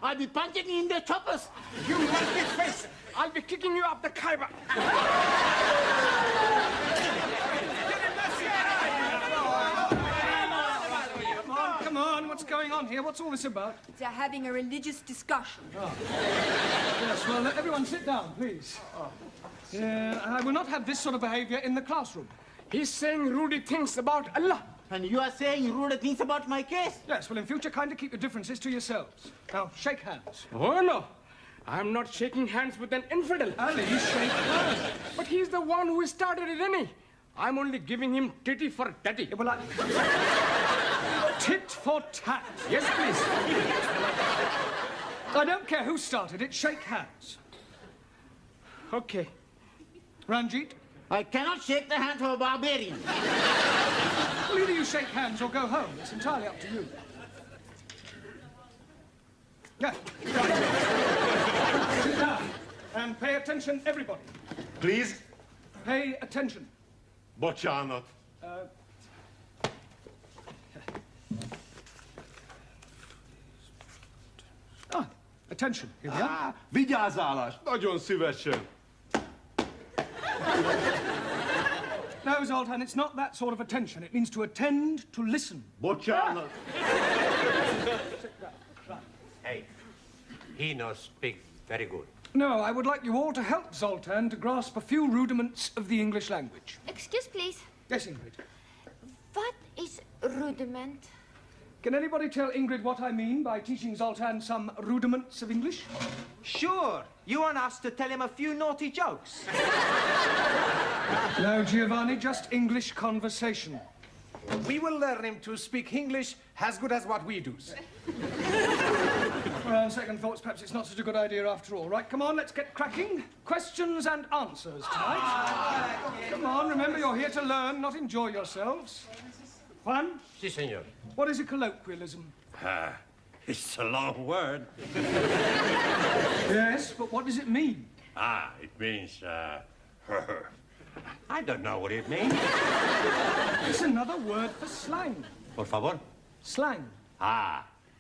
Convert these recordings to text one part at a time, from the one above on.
I'll be punching you in the choppers. You monkey face! I'll be kicking you up the Khyber. Come on, what's going on here? What's all this about? They're having a religious discussion. Oh. Yes, well, everyone sit down, please. I will not have this sort of behavior in the classroom. He's saying rude things about Allah. And you are saying rude things about my case? Yes, well, in future, kindly keep your differences to yourselves. Now, shake hands. Oh, no. I'm not shaking hands with an infidel. Ali, shake hands. But he's the one who started it, isn't he? I'm only giving him titty for tatty. Yeah, well, tit for tat. Yes, please. I don't care who started it. Shake hands. Okay. Ranjit? I cannot shake the hand of a barbarian. Well, either you shake hands or go home. It's entirely up to you. Yeah. Sit down. And pay attention, everybody. Please? Pay attention. Bocsánat. Attention. Here we are. Vigyázálás. Nagyon szívesen. No, Zoltan, it's not that sort of attention. It means to attend, to listen. Bocsánat. Hey, he knows speak very good. No, I would like you all to help Zoltan to grasp a few rudiments of the English language. Excuse, please. Yes, Ingrid. What is rudiment? Can anybody tell Ingrid what I mean by teaching Zoltan some rudiments of English? Sure. You want us to tell him a few naughty jokes. No, Giovanni, just English conversation. We will learn him to speak English as good as what we do. Well, on second thoughts, perhaps it's not such a good idea after all. Right, come on, let's get cracking. Questions and answers tonight. Come on, remember you're here to learn, not enjoy yourselves. Juan? Si, senor. What is a colloquialism? It's a long word. Yes, but what does it mean? It means, I don't know what it means. It's another word for slang. Por favor. Slang.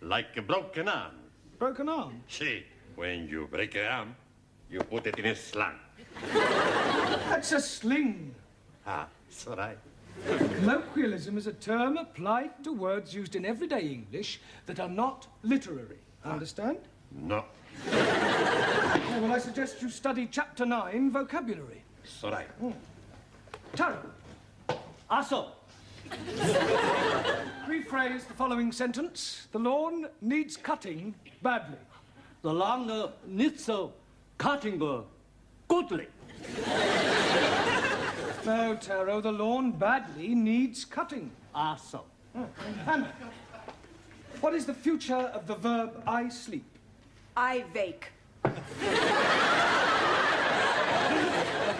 Like a broken arm. Broken arm? See, when you break an arm, you put it in a sling. That's a sling. That's all right. Colloquialism is a term applied to words used in everyday English that are not literary. Understand? No. Well, I suggest you study Chapter 9, vocabulary. It's all right. Taro. Also. Rephrase the following sentence. The lawn needs cutting badly. The lawn needs cutting goodly. No, Taro, the lawn badly needs cutting. Also. Hannah, what is the future of the verb I sleep? I wake.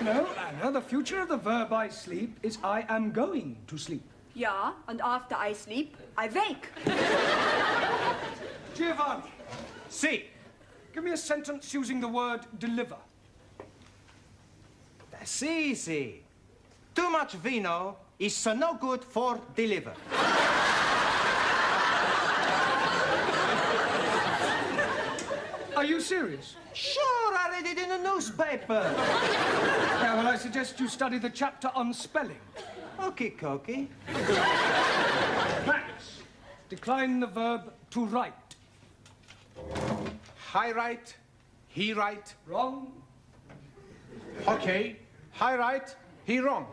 No, Anna, the future of the verb I sleep is I am going to sleep. Yeah, and after I sleep, I wake. Giovanni, Si. give me a sentence using the word deliver. That's easy. Too much vino is no good for deliver. Are you serious? Sure, I read it in the newspaper. Yeah, well, I suggest you study the chapter on spelling. Okie dokie. Max, decline the verb to write. I write, he write. Wrong. Okay, I write, he wrong.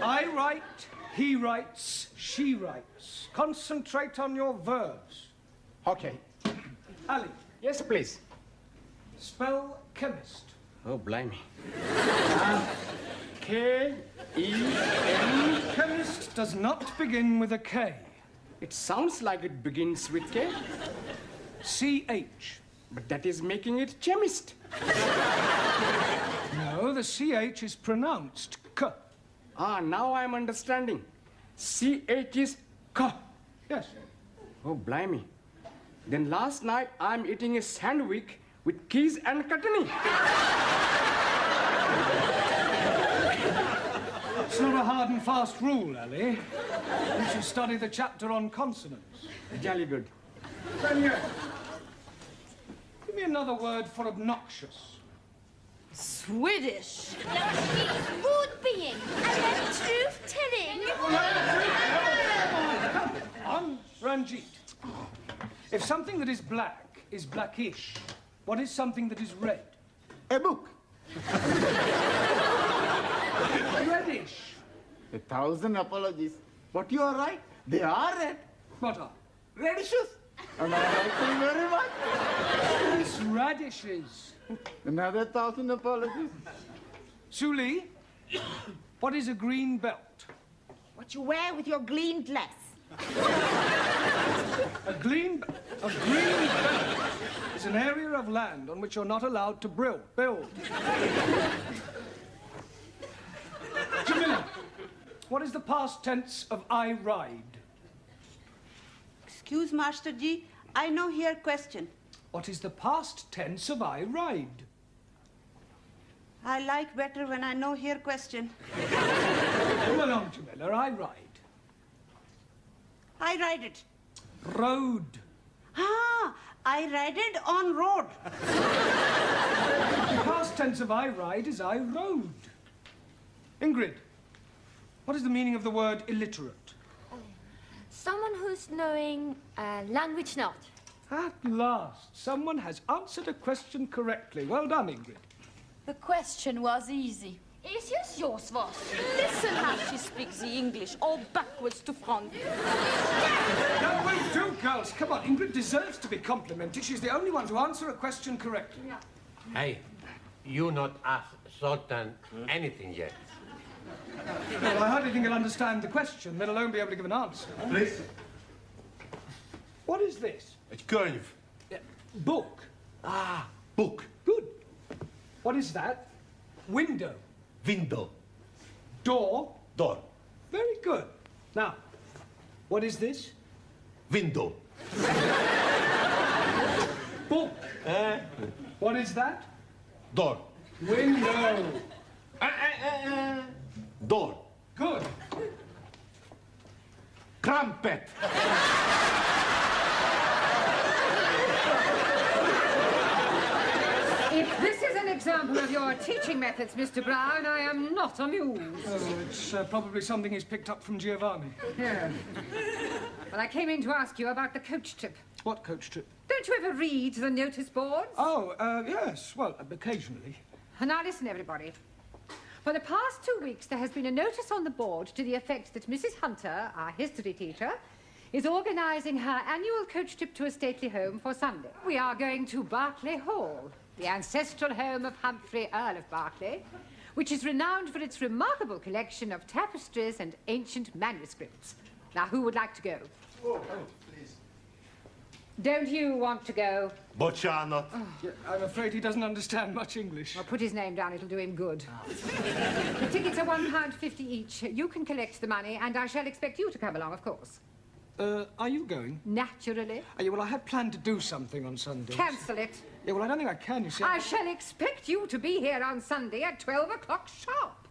I write, he writes, she writes. Concentrate on your verbs. Okay. Ali, Yes, please. spell chemist. Oh, blimey. K-E-M. Chemist does not begin with a K. It sounds like it begins with K, C-H. but that is making it chemist. No, the C-H is pronounced K. Ah, now I'm understanding. C-H is K. Yes. Oh, blimey. Then last night I'm eating a sandwich with keys and chutney. It's not a hard and fast rule, Ali. You should study the chapter on consonants. Jolly good. Then here. Give me another word for obnoxious. Swedish. No, she's rude being and then truth-telling. On Ranjit. If something that is black is blackish, what is something that is red? A book. Reddish. 1,000 apologies. But you are right. They are red. What are? Radishes. And I like them very much. It's radishes. Another 1,000 apologies. Suli, what is a green belt? What you wear with your green dress. A green belt is an area of land on which you're not allowed to build. Jamila, what is the past tense of I ride? Excuse, Master Ji, I know here question. What is the past tense of I ride? I like better when I know here question. Come along, Jamila, I ride. I ride it. Road. Ah, I ride it on road. The past tense of I ride is I rode. Ingrid, what is the meaning of the word illiterate? Someone who's knowing language not. At last, someone has answered a question correctly. Well done, Ingrid. The question was easy. Is yours was? Listen how she speaks the English, all backwards to front. No, wait, do, girls. Come on, Ingrid deserves to be complimented. She's the only one to answer a question correctly. Hey, you not asked Sultan anything yet. Well, I hardly think he'll understand the question, let alone be able to give an answer. Please. What is this? Egy könyv. Book. Book. Good. What is that? Window. Window. Door. Door. Very good. Now, what is this? Window. Book. What is that? Door. Window. Door. Good. Crumpet. If this is an example of your teaching methods, Mr. Brown, I am not amused. Oh, it's probably something he's picked up from Giovanni. Yeah. Well, I came in to ask you about the coach trip. What coach trip? Don't you ever read the notice boards? Oh, yes. Well, occasionally. Now listen, everybody. For the past 2 weeks, there has been a notice on the board to the effect that Mrs. Hunter, our history teacher, is organising her annual coach trip to a stately home for Sunday. We are going to Berkeley Hall, the ancestral home of Humphrey, Earl of Berkeley, which is renowned for its remarkable collection of tapestries and ancient manuscripts. Now, who would like to go? Oh, please. Don't you want to go? Bocsánat. Yeah, I'm afraid he doesn't understand much English. Well, put his name down, it'll do him good. The tickets are £1.50 each. You can collect the money, and I shall expect you to come along, of course. Are you going? Naturally. Yeah, well, I had planned to do something on Sunday. Cancel it. Yeah, well, I don't think I can, you see. I shall expect you to be here on Sunday at 12 o'clock sharp.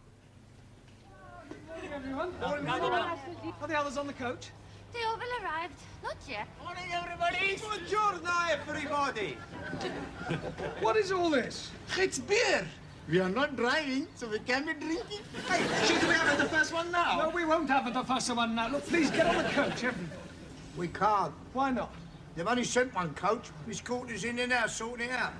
Morning, everyone. Are the others on the coach? They all arrived. Not yet. Morning, everybody. Buongiorno, everybody. What is all this? It's beer. We are not driving, so we can be drinking. Hey, should we have the first one now? No, we won't have the first one now. Look, please get on the coach, everybody. We can't. Why not? They've only sent one coach. Miss Courtney's in there now, sorting it out.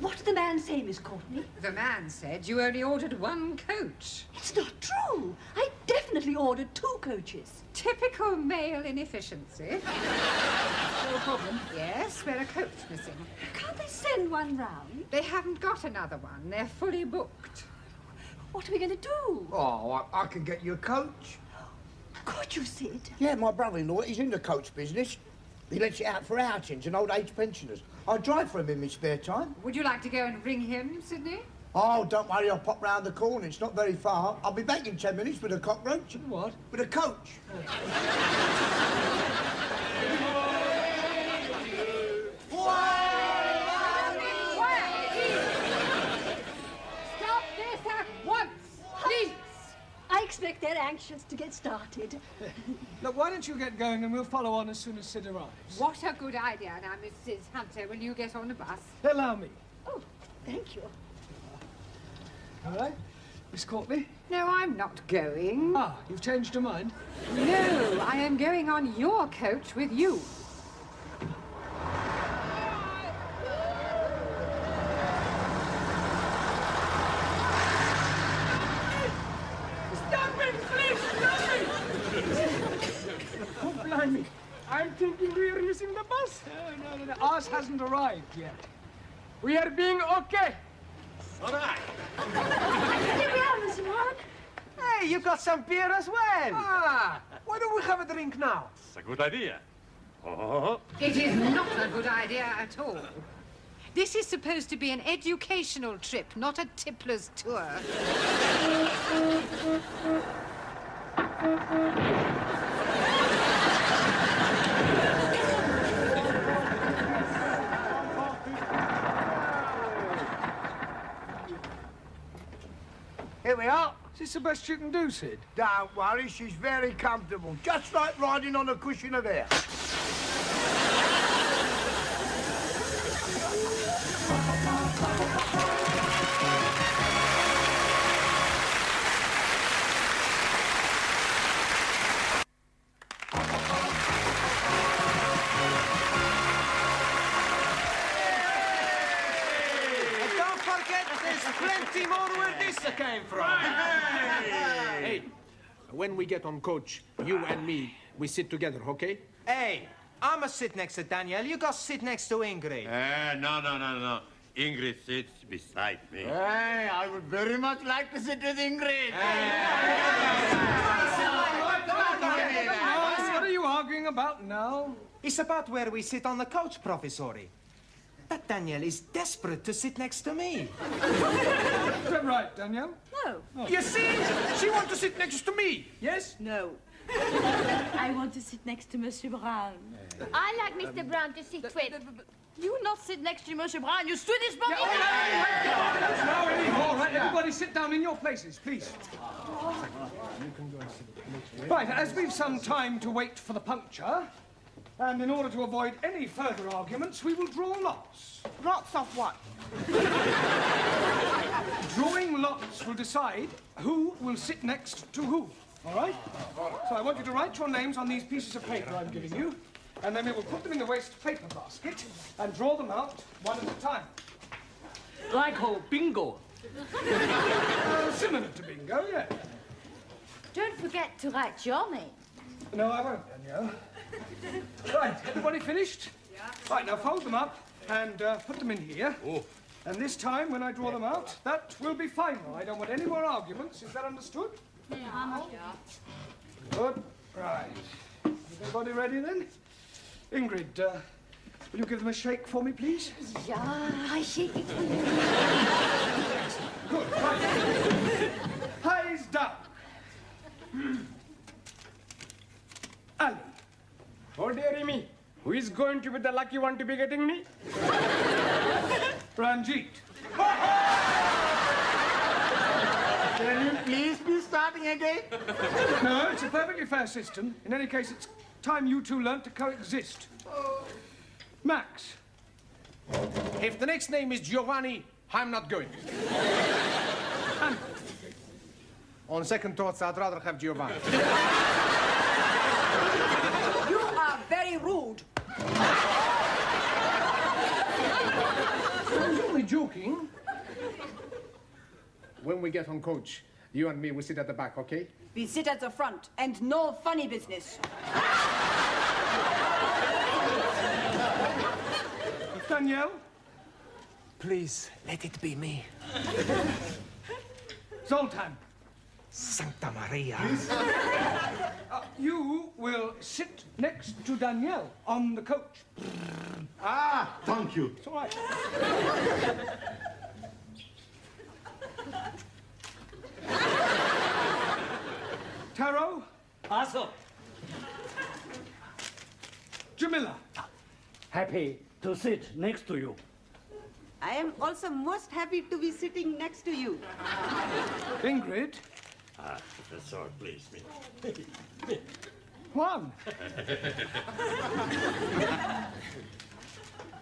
What did the man say, Miss Courtney? The man said you only ordered one coach. It's not true. I definitely ordered 2 coaches. Typical male inefficiency. No problem. Yes, we're a coach missing. Can't they send one round? They haven't got another one. They're fully booked. What are we going to do? Oh, I can get you a coach. Could you, Sid? Yeah, my brother-in-law, he's in the coach business. He lets it out for outings and old-age pensioners. I drive for him in my spare time. Would you like to go and ring him, Sydney? Oh, don't worry, I'll pop round the corner. It's not very far. I'll be back in 10 minutes with a cockroach. What? With a coach. Stop this at once, please! I expect they're anxious to get started. Look, why don't you get going and we'll follow on as soon as Sid arrives. What a good idea. Now, Mrs. Hunter, will you get on the bus? Allow me. Oh, thank you. All right. Miss Courtney? No, I'm not going. Ah, you've changed your mind? No, I am going on your coach with you. Stop it, please! Stop it! Oh, blimey. I'm thinking we are using the bus. No. Ours hasn't arrived yet. We are being okay. All right. Here we are, Mr. Mark. Hey, you got some beer as well. Ah, why don't we have a drink now? It's a good idea. Oh. It is not a good idea at all. This is supposed to be an educational trip, not a tippler's tour. Here we are. Is this the best you can do, Sid? Don't worry, she's very comfortable. Just like riding on a cushion of air. And don't forget, there's plenty more where this came from. Hey, when we get on coach, you and me, we sit together, okay? Hey, I'ma sit next to Danielle. You go sit next to Ingrid. No. Ingrid sits beside me. Hey, I would very much like to sit with Ingrid. What are you arguing about now? It's about where we sit on the coach, Professori. That Danielle is desperate to sit next to me. Is that right, Danielle? No. You see? She wants to sit next to me. Yes? No. I want to sit next to Monsieur Brown. I like Mr. Brown to sit with. You not sit next to Monsieur Brown. You stood this morning. Now anymore. Right, everybody sit down in your places, please. Right, as we've some time to wait for the puncture, and in order to avoid any further arguments, we will draw lots. Lots of what? Drawing lots will decide who will sit next to who, all right? So I want you to write your names on these pieces of paper I'm giving you, and then we will put them in the waste paper basket and draw them out one at a time. Like bingo. Similar to bingo, yeah. Don't forget to write your name. No, I won't, Danielle. Right, everybody finished? Yeah. Right, now fold them up and put them in here. Oh. And this time, when I draw them out, that will be final. I don't want any more arguments. Is that understood? Yeah. Good. Right. Is everybody ready then? Ingrid, will you give them a shake for me, please? Yeah, I shake it for you. Good. Right. Eyes down. Ali. Oh, dearie me. Who is going to be the lucky one to be getting me? Ranjit. Can you please be starting again? No, it's a perfectly fair system. In any case, it's time you two learnt to coexist. Max. If the next name is Giovanni, I'm not going. And On second thoughts, I'd rather have Giovanni. You are very rude. I was only joking. When we get on coach, You and me, we sit at the back, okay? We sit at the front, and no funny business. Danielle? Please, let it be me. Zoltan? Santa Maria. You will sit next to Danielle on the coach. Ah, thank you. It's all right. Taro? Also, Jamila? happy to sit next to you. I am also most happy to be sitting next to you. Ingrid? Professor, please, me. Juan?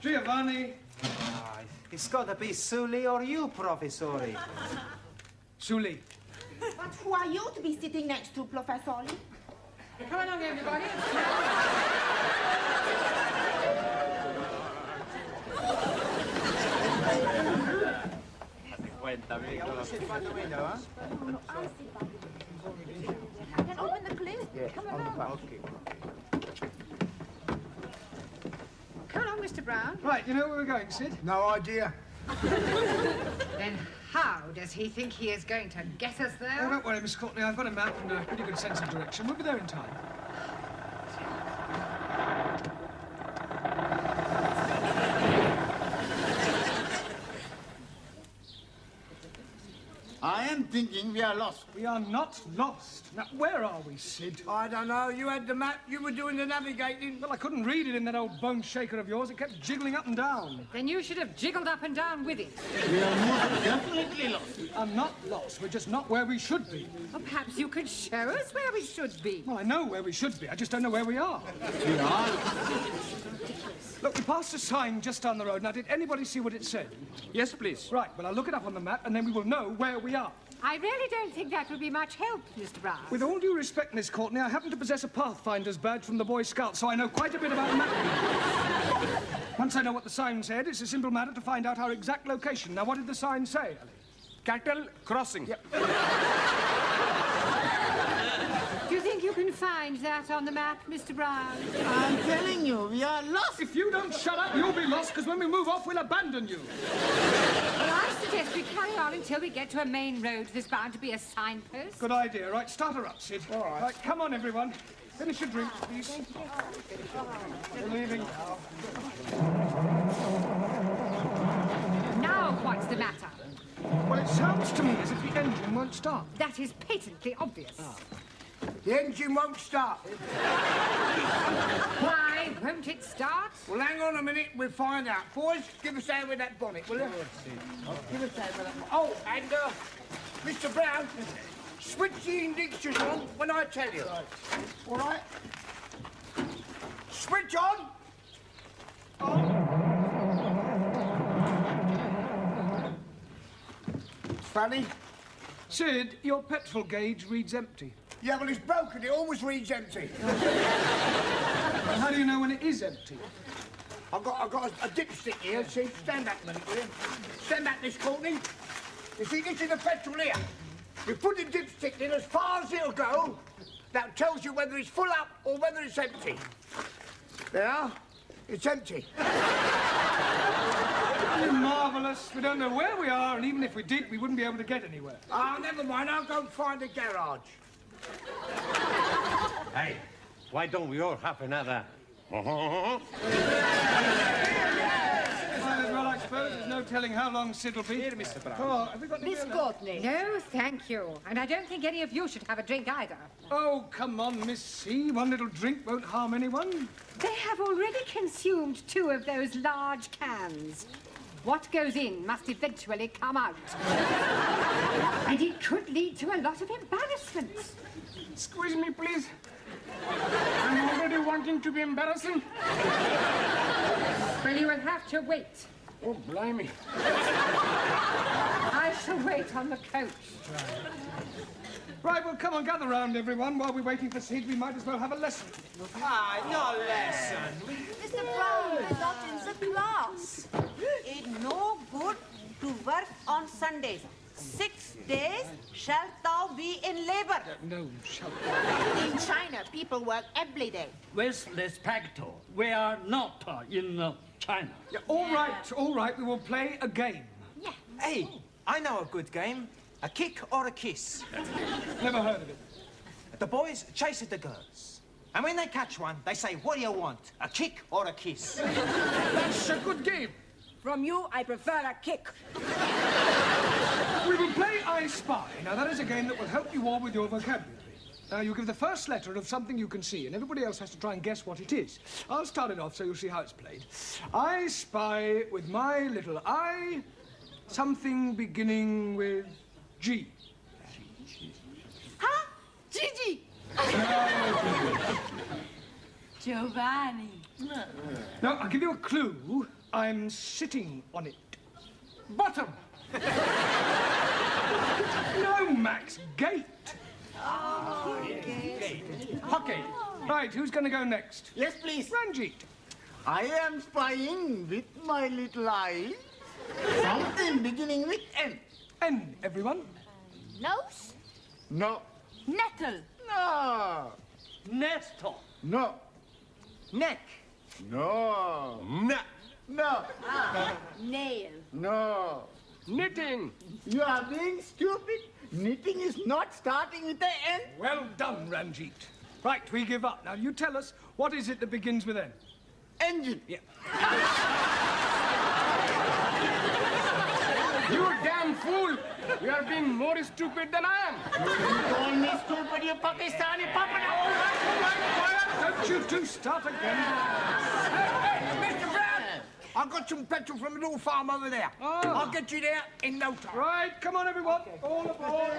Giovanni? It's gotta be Sully or you, Professori. Sully. But who are you to be sitting next to, Professor? Come along, everybody. Can open the cliff? Come along. Come along, Mr. Brown. Right, you know where we're going, Sid? No idea. Then how does he think he is going to get us there? Oh, don't worry, Miss Courtney. I've got a map and a pretty good sense of direction. We'll be there in time. I am thinking we are lost. We are not lost. Now, where are we, Sid? I don't know. You had the map. You were doing the navigating. Well, I couldn't read it in that old bone shaker of yours. It kept jiggling up and down. Then you should have jiggled up and down with it. We are most definitely lost. I'm not lost. We're just not where we should be. Or perhaps you could show us where we should be. Well, I know where we should be. I just don't know where we are. We are. Look, we passed a sign just down the road. Now, did anybody see what it said? Yes, please. Right, well, I'll look it up on the map, and then we will know where we are. I really don't think that would be much help, Mr. Brown. With all due respect, Miss Courtney, I happen to possess a Pathfinder's badge from the Boy Scouts, so I know quite a bit about mapping. Once I know what the sign said, it's a simple matter to find out our exact location. Now, what did the sign say, Ali? Cattle crossing. Yep. Do you think you can find that on the map, Mr. Brown? I'm telling you, we are lost. If you don't shut up, you'll be lost, because when we move off, we'll abandon you. Well, I suggest we carry on until we get to a main road. There's bound to be a signpost. Good idea. Right, start her up, Sid. All right. Right, come on, everyone. Finish your drinks, please. We're leaving now. Now what's the matter? Well, it sounds to me as if the engine won't start. That is patently obvious. The engine won't start. Why won't it start? Well, hang on a minute. We'll find out. Boys, give us a hand with that bonnet, will you? Give us a hand with that bonnet. Oh, and, Mr. Brown, switch the ignition on when I tell you. All right? Switch on. Funny. Sid, your petrol gauge reads empty. Yeah, well, it's broken. It always reads empty. Well, how do you know when it is empty? I've got a dipstick here. See, stand back a minute, will you? Stand back, Miss Courtney. You see, this is the petrol here. You put the dipstick in as far as it'll go. That tells you whether it's full up or whether it's empty. There, it's empty. You're marvellous. We don't know where we are, and even if we did, we wouldn't be able to get anywhere. Ah, never mind. I'll go and find a garage. Hey, why don't we all have another? Might as well, I suppose. There's no telling how long Sid'll be. Here, Mr. Brown. Oh, have we got any Miss beer Courtney. No, thank you. And I don't think any of you should have a drink either. Oh, come on, Miss C. One little drink won't harm anyone. They have already consumed 2 of those large cans. What goes in must eventually come out. And it could lead to a lot of embarrassment. Squeeze me, please. I'm already wanting to be embarrassing. Well, you will have to wait. Oh, blimey. I shall wait on the coach. Right, well, come on, gather round, everyone. While we're waiting for Sid, we might as well have a lesson. Ah, no lesson. Mr. Brown, we're not in the class. It's no good to work on Sundays. 6 days shalt thou be in labor. No, shall In China, people work every day. With respect, we are not in China. Yeah, all right, we will play a game. Yeah. Hey, I know a good game. A kick or a kiss. Never heard of it. The boys chase the girls. And when they catch one, they say, what do you want? A kick or a kiss? That's a good game. From you, I prefer a kick. We will play I Spy. Now, that is a game that will help you all with your vocabulary. Now, you give the first letter of something you can see, and everybody else has to try and guess what it is. I'll start it off so you'll see how it's played. I spy with my little eye something beginning with G. Huh? Gigi. Giovanni. Now, I'll give you a clue. I'm sitting on it. Bottom. No, Max, gate. Hockey. Right, who's going to go next? Yes, please. Ranjit. I am spying with my little eye something beginning with N. N, everyone. Nose. No. Nettle. No. Nestor. No. Neck. No. Nut. No. Nail. No. Knitting. You are being stupid. Knitting is not starting with the N. Well done, Ranjit. Right, we give up. Now, you tell us, what is it that begins with N? Engine. Yeah. You damn fool. You are being more stupid than I am. You call me stupid, you Pakistani puppet. All right, quiet. Don't you two start again. Hey, Mr. Brown, I've got some petrol from a little farm over there. Oh. I'll get you there in no time. Right, come on, everyone. All aboard.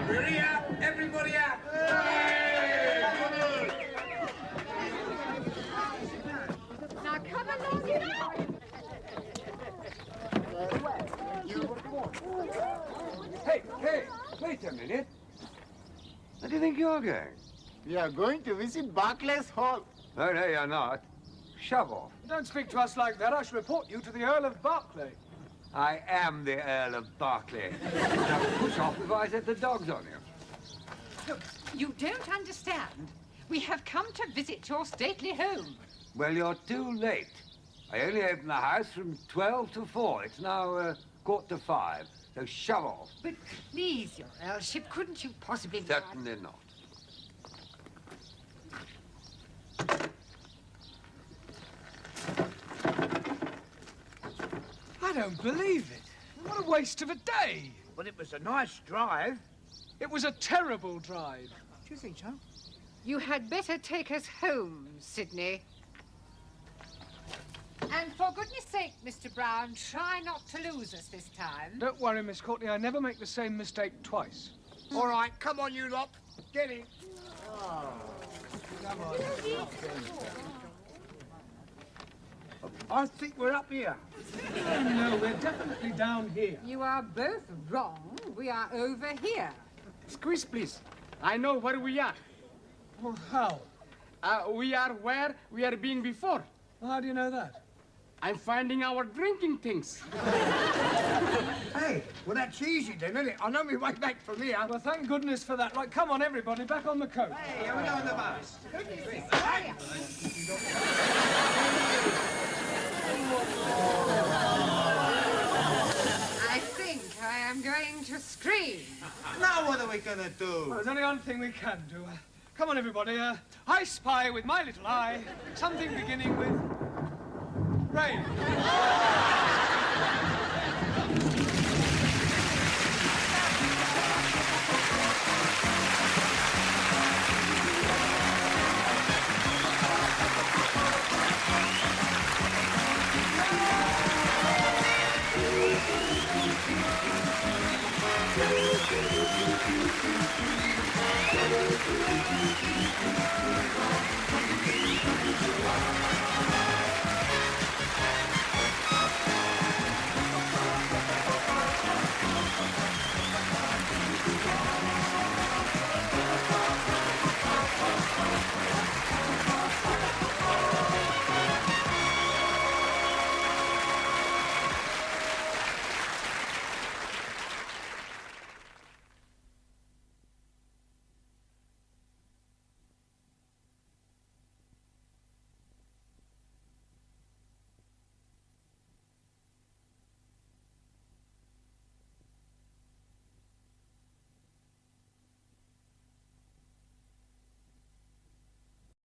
Ready out, everybody out. Now come along, you know. Hey, wait a minute. Where do you think you're going? We are going to visit Barclays Hall. Oh, no, you're not. Shove off. Don't speak to us like that. I shall report you to the Earl of Berkeley. I am the Earl of Berkeley. Now, push off before I set the dogs on you. Look, you don't understand. We have come to visit your stately home. Well, you're too late. I only open the house from 12 to 4. It's now 4:45, so shove off. But please, your Earlship, couldn't you possibly... Certainly not. I don't believe it. What a waste of a day. Well, it was a nice drive. It was a terrible drive. Do you think so? You had better take us home, Sidney. And for goodness sake, Mr. Brown, try not to lose us this time. Don't worry, Miss Courtney. I never make the same mistake twice. All right, come on, you lot. Get in. I think we're up here. No, we're definitely down here. You are both wrong. We are over here. Squeeze, please. I know where we are. Well, how? We are where we are being before. How do you know that? I'm finding our drinking things. Hey, well, that's easy then, isn't it? I know my way back from here. Well, thank goodness for that. Right, come on, everybody, back on the coast. Hey, here we go on the bus. I think I am going to scream. Now what are we going to do? Well, there's only one thing we can do. Come on, everybody. I spy with my little eye something beginning with rain.